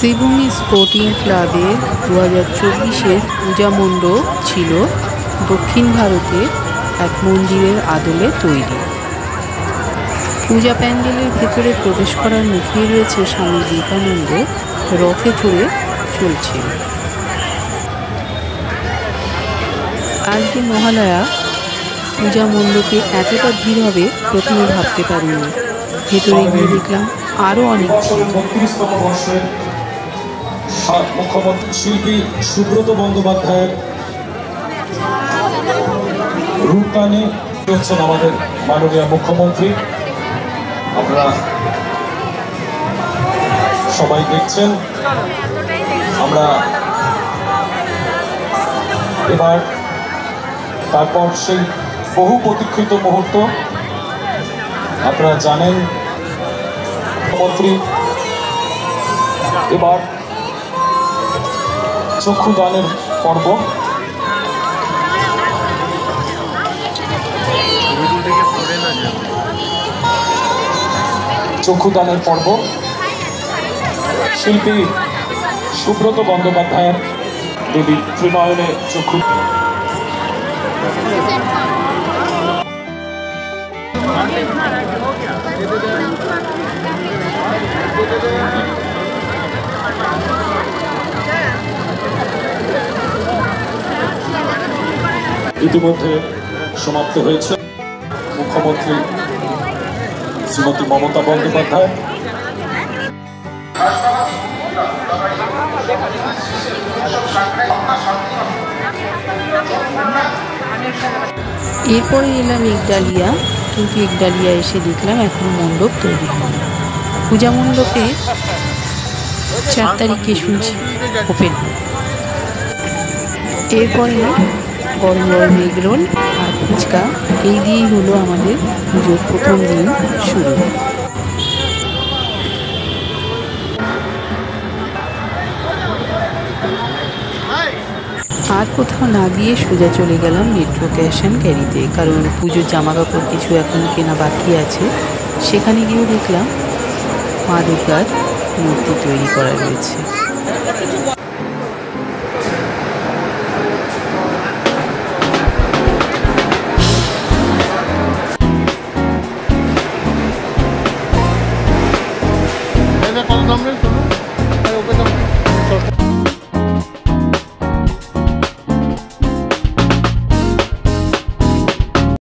Sreebhumi sporting ক্লাবের 2024-এর পূজা মণ্ডপ ছিল দক্ষিণ ভারতের এক মন্দিরের আদলে তৈরি। পূজা প্যান্ডেলের ভেতরে প্রবেশ করার মুখেই রয়েছে স্বামী বিবেকানন্দ রথে চড়ে চলছেন। আজকে মহালয়া, পূজা মণ্ডপে এতটা ভিড় হবে প্রথমে ভাবতে পারিনি। ভেতরে গিয়ে দেখলাম আরও অনেক ভিড়। মুখ্যমন্ত্রী শিল্পী সুব্রত বন্দ্যোপাধ্যায়ের রূপদানে হচ্ছেন আমাদের মাননীয় মুখ্যমন্ত্রী। আপনারা সবাই দেখছেন। আমরা এবার তারপর সেই বহু প্রতীক্ষিত মুহূর্ত, আপনারা জানেন মুখ্যমন্ত্রী এবার চক্ষুদানের পর্ব। চক্ষুদানের পর্ব শিল্পী সুব্রত বন্দ্যোপাধ্যায়ের দেবী ত্রিনয়নে চক্ষু। ইতিমধ্যে সমাপ্ত হয়েছে। মুখ্যমন্ত্রী শ্রীমতী মমতা বন্দ্যোপাধ্যায় এরপরে এলাম একডালিয়া, কিন্তু একডালিয়া এসে দেখলাম এখন মণ্ডপ তৈরি হয়নি। পূজা মণ্ডপে 4 তারিখে শুনছি ওপেন। এরপরে গরম গরম এগরোল আর ফুচকা, এই দিয়েই হলো আমাদের পুজোর প্রথম দিন শুরু। আর কোথাও না গিয়ে সোজা চলে গেলাম মেট্রো ক্যাশ অ্যান্ড ক্যারিতে, কারণ পুজোর জামা কাপড় কিছু এখন কেনা বাকি আছে। সেখানে গিয়েও দেখলাম মা দুর্গার মূর্তি তৈরি করা রয়েছে। কত দাম